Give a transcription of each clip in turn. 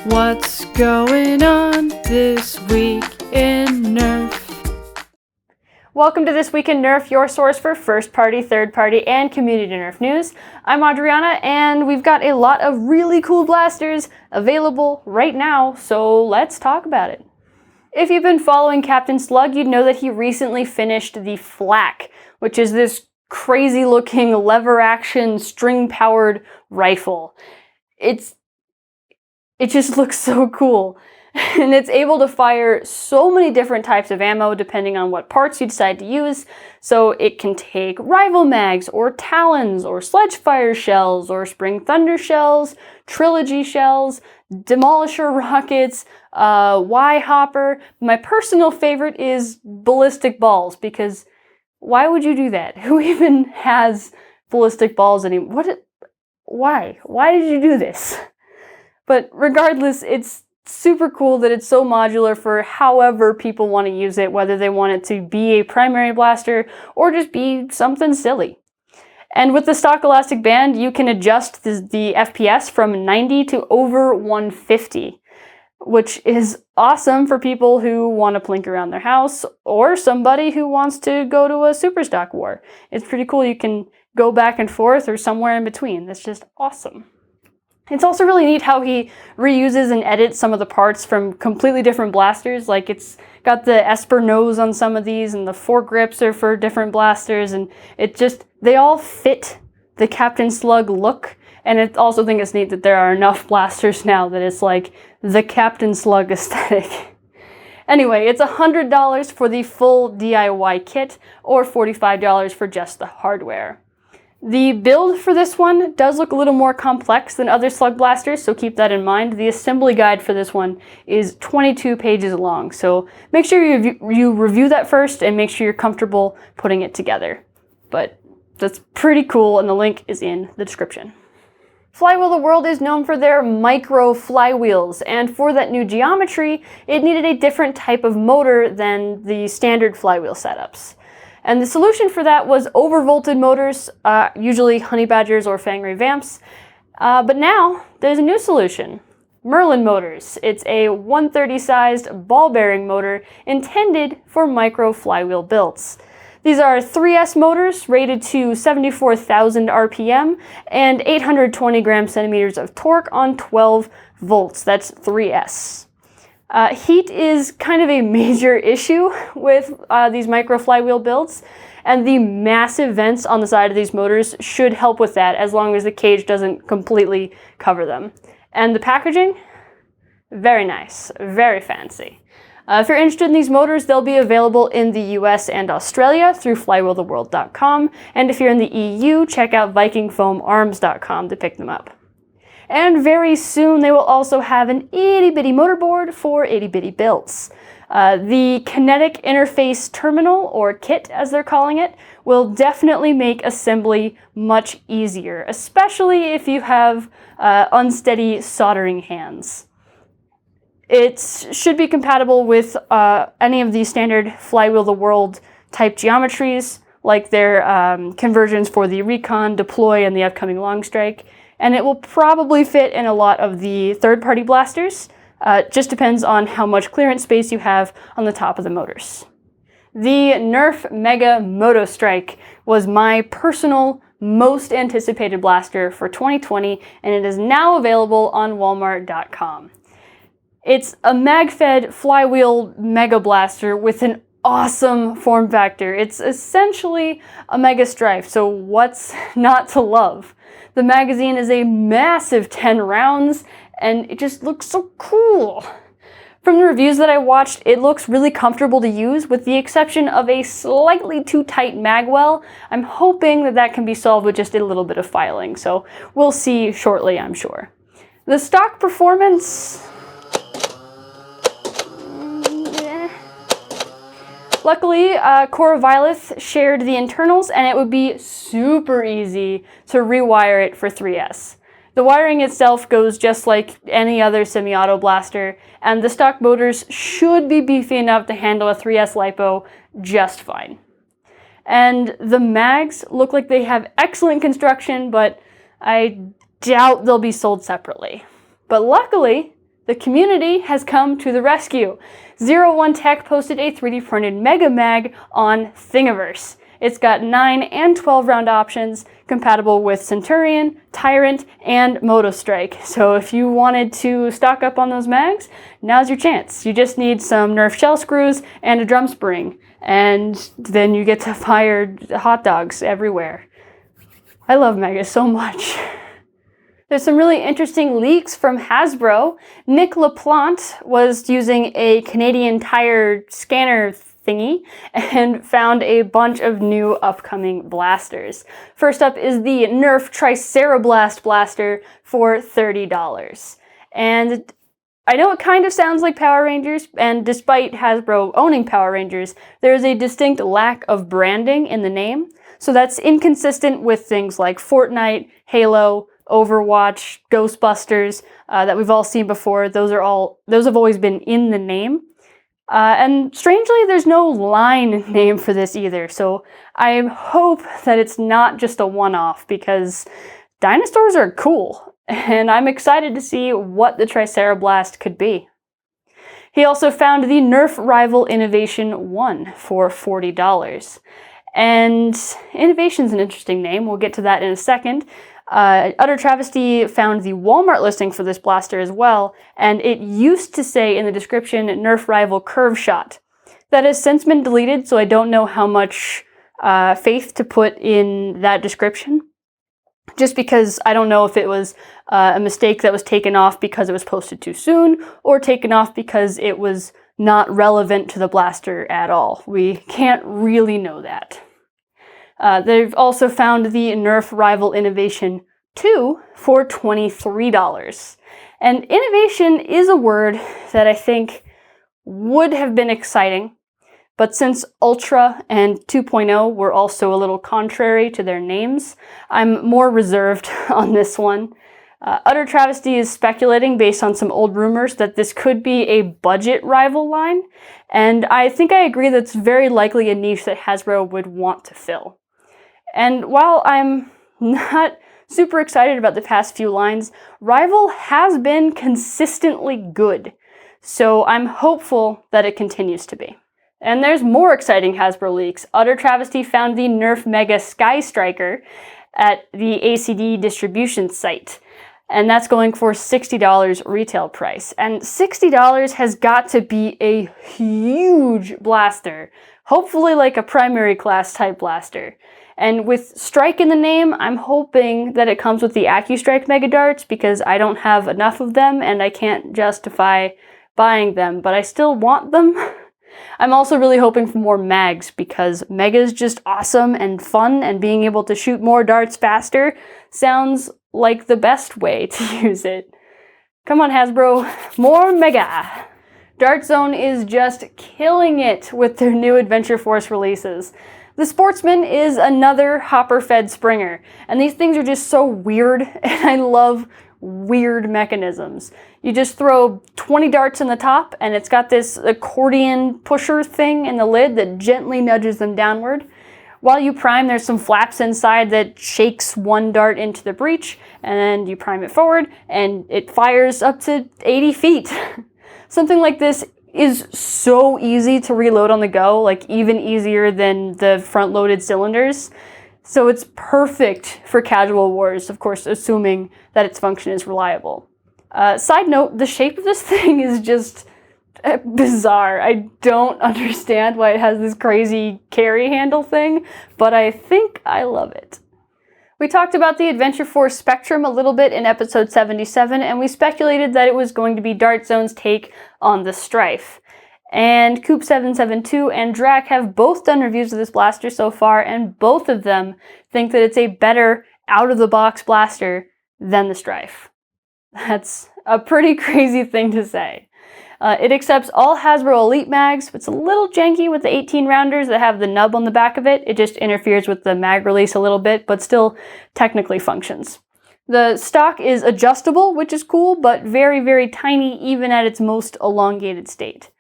What's going on this week in Nerf? Welcome to This Week in Nerf, your source for first-party, third-party, and community Nerf news. I'm Adriana, and we've got a lot of really cool blasters available right now, so let's talk about it. If you've been following Captain Slug, you'd know that he recently finished the Flak, which is this crazy-looking lever-action, string-powered rifle. It just looks so cool. And it's able to fire so many different types of ammo depending on what parts you decide to use. So it can take rival mags, or talons, or sledge fire shells, or spring thunder shells, trilogy shells, demolisher rockets, Y-hopper. My personal favorite is ballistic balls, because why would you do that? Who even has ballistic balls anymore? Why? Why did you do this? But regardless, it's super cool that it's so modular for however people want to use it, whether they want it to be a primary blaster or just be something silly. And with the stock elastic band, you can adjust the FPS from 90 to over 150, which is awesome for people who want to plink around their house or somebody who wants to go to a super stock war. It's pretty cool. You can go back and forth or somewhere in between. That's just awesome. It's also really neat how he reuses and edits some of the parts from completely different blasters. Like, it's got the Esper nose on some of these, and the foregrips are for different blasters, and they all fit the Captain Slug look. And I also think it's neat that there are enough blasters now that it's like the Captain Slug aesthetic. Anyway, it's $100 for the full DIY kit, or $45 for just the hardware. The build for this one does look a little more complex than other Slug blasters, so keep that in mind. The assembly guide for this one is 22 pages long, so make sure you review that first and make sure you're comfortable putting it together. But that's pretty cool, and the link is in the description. Flywheel the World is known for their micro flywheels, and for that new geometry, it needed a different type of motor than the standard flywheel setups. And the solution for that was overvolted motors, usually honey badgers or Fangray Vamps. But now there's a new solution. Merlin Motors. It's a 130 sized ball bearing motor intended for micro flywheel builds. These are 3S motors rated to 74,000 RPM and 820 gram-centimeters of torque on 12 volts. That's 3S. Heat is kind of a major issue with these micro flywheel builds, and the massive vents on the side of these motors should help with that, as long as the cage doesn't completely cover them. And the packaging? Very nice, very fancy. If you're interested in these motors, they'll be available in the US and Australia through flywheeltheworld.com, and if you're in the EU, check out vikingfoamarms.com to pick them up. And very soon they will also have an itty-bitty motorboard for itty-bitty builds. The kinetic interface terminal, or kit as they're calling it, will definitely make assembly much easier, especially if you have unsteady soldering hands. It should be compatible with any of the standard Flywheel the World type geometries, like their conversions for the Recon, Deploy, and the upcoming Long Strike. And it will probably fit in a lot of the third-party blasters. Just depends on how much clearance space you have on the top of the motors. The Nerf Mega Motostryke was my personal most anticipated blaster for 2020, and it is now available on Walmart.com. It's a mag-fed flywheel mega blaster with an awesome form factor. It's essentially a Mega Stryfe, so what's not to love? The magazine is a massive 10 rounds, and it just looks so cool. From the reviews that I watched, it looks really comfortable to use, with the exception of a slightly too tight mag well. I'm hoping that that can be solved with just a little bit of filing, so we'll see shortly, I'm sure. The stock performance... Luckily, Cora Violet shared the internals, and it would be super easy to rewire it for 3S. The wiring itself goes just like any other semi-auto blaster, and the stock motors should be beefy enough to handle a 3S LiPo just fine. And the mags look like they have excellent construction, but I doubt they'll be sold separately. But luckily, The community has come to the rescue. 01 Tech posted a 3D printed Mega Mag on Thingiverse. It's got 9 and 12 round options, compatible with Centurion, Tyrant, and Motostryke. So if you wanted to stock up on those mags, now's your chance. You just need some Nerf shell screws and a drum spring, and then you get to fire hot dogs everywhere. I love Megas so much. There's some really interesting leaks from Hasbro. Nick LaPlante was using a Canadian Tire scanner thingy and found a bunch of new upcoming blasters. First up is the Nerf Triceratops blaster for $30. And I know it kind of sounds like Power Rangers, and despite Hasbro owning Power Rangers, there is a distinct lack of branding in the name. So that's inconsistent with things like Fortnite, Halo, Overwatch, Ghostbusters, that we've all seen before. Those have always been in the name. And strangely, there's no line name for this either. So I hope that it's not just a one-off, because dinosaurs are cool. And I'm excited to see what the Triceratops could be. He also found the Nerf Rival Innovation 1 for $40. And Innovation's an interesting name. We'll get to that in a second. Utter Travesty found the Walmart listing for this blaster as well, and it used to say in the description, Nerf Rival Curve Shot. That has since been deleted, so I don't know how much faith to put in that description. Just because I don't know if it was a mistake that was taken off because it was posted too soon, or taken off because it was not relevant to the blaster at all. We can't really know that. They've also found the Nerf Rival Innovation 2 for $23. And innovation is a word that I think would have been exciting, but since Ultra and 2.0 were also a little contrary to their names, I'm more reserved on this one. Utter Travesty is speculating based on some old rumors that this could be a budget rival line, and I think I agree that's very likely a niche that Hasbro would want to fill. And while I'm not super excited about the past few lines, Rival has been consistently good, so I'm hopeful that it continues to be. And there's more exciting Hasbro leaks. Utter Travesty found the Nerf Mega Skystriker at the ACD distribution site, and that's going for $60 retail price. And $60 has got to be a huge blaster, hopefully like a primary class type blaster. And with Strike in the name, I'm hoping that it comes with the AccuStrike Mega Darts, because I don't have enough of them and I can't justify buying them, but I still want them. I'm also really hoping for more mags, because Mega's just awesome and fun, and being able to shoot more darts faster sounds like the best way to use it. Come on, Hasbro, more Mega! Dart Zone is just killing it with their new Adventure Force releases. The Sportsman is another hopper-fed Springer, and these things are just so weird, and I love weird mechanisms. You just throw 20 darts in the top, and it's got this accordion pusher thing in the lid that gently nudges them downward. While you prime, there's some flaps inside that shakes one dart into the breech, and then you prime it forward, and it fires up to 80 feet. Something like this is so easy to reload on the go, like even easier than the front-loaded cylinders. So it's perfect for casual wars, of course, assuming that its function is reliable. Side note, the shape of this thing is just bizarre. I don't understand why it has this crazy carry handle thing, but I think I love it. We talked about the Adventure Force Spectrum a little bit in episode 77, and we speculated that it was going to be Dart Zone's take on the Stryfe. And Coop772 and Drac have both done reviews of this blaster so far, and both of them think that it's a better out-of-the-box blaster than the Stryfe. That's a pretty crazy thing to say. It accepts all Hasbro Elite mags. It's a little janky with the 18 rounders that have the nub on the back of it. It just interferes with the mag release a little bit, but still technically functions. The stock is adjustable, which is cool, but very, very tiny even at its most elongated state.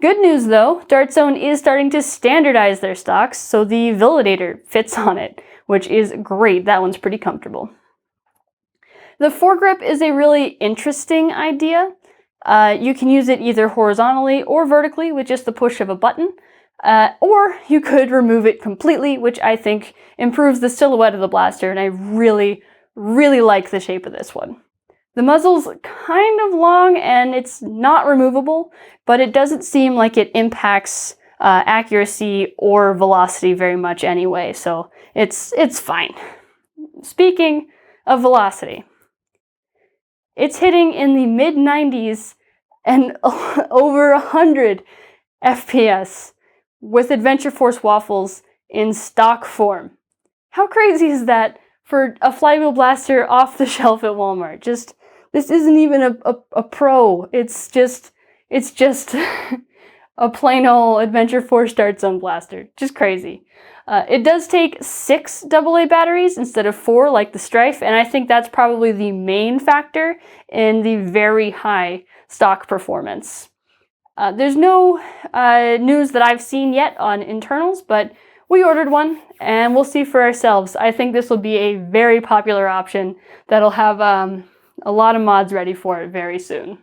Good news though, Dart Zone is starting to standardize their stocks, so the Validator fits on it, which is great. That one's pretty comfortable. The foregrip is a really interesting idea. You can use it either horizontally or vertically with just the push of a button, or you could remove it completely, which I think improves the silhouette of the blaster, and I really, really like the shape of this one. The muzzle's kind of long and it's not removable, but it doesn't seem like it impacts accuracy or velocity very much anyway, so it's fine. Speaking of velocity, it's hitting in the mid-90s and over 100 FPS with Adventure Force waffles in stock form. How crazy is that for a flywheel blaster off the shelf at Walmart? This isn't even a pro. It's just a plain old Adventure Force Start Zone blaster. Just crazy. It does take 6 AA batteries instead of 4 like the Stryfe, and I think that's probably the main factor in the very high stock performance. There's no news that I've seen yet on internals, but we ordered one and we'll see for ourselves. I think this will be a very popular option that'll have a lot of mods ready for it very soon.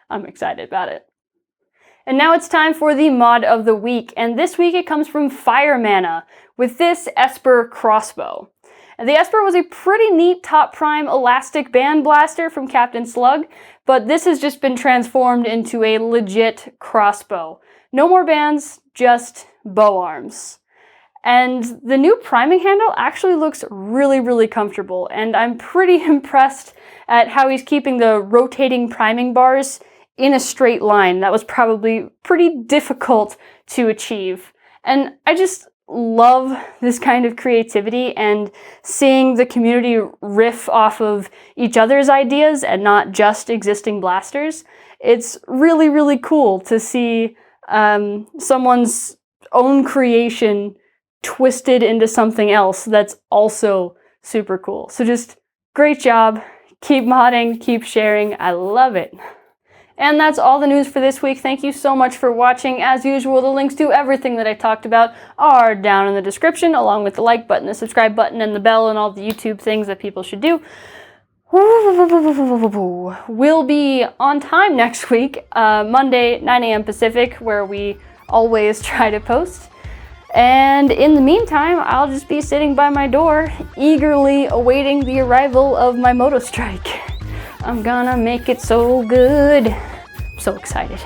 I'm excited about it. And now it's time for the mod of the week, and this week it comes from Fire Mana with this Esper crossbow. And the Esper was a pretty neat top prime elastic band blaster from Captain Slug, but this has just been transformed into a legit crossbow. No more bands, just bow arms. And the new priming handle actually looks really, really comfortable, and I'm pretty impressed at how he's keeping the rotating priming bars in a straight line. That was probably pretty difficult to achieve. And I just love this kind of creativity and seeing the community riff off of each other's ideas and not just existing blasters. It's really, really cool to see someone's own creation twisted into something else that's also super cool. So just great job. Keep modding, keep sharing. I love it. And that's all the news for this week. Thank you so much for watching. As usual, the links to everything that I talked about are down in the description, along with the like button, the subscribe button, and the bell, and all the YouTube things that people should do. We'll be on time next week, Monday, 9 a.m. Pacific, where we always try to post. And in the meantime, I'll just be sitting by my door, eagerly awaiting the arrival of my Motostryke. I'm gonna make it so good. I'm so excited.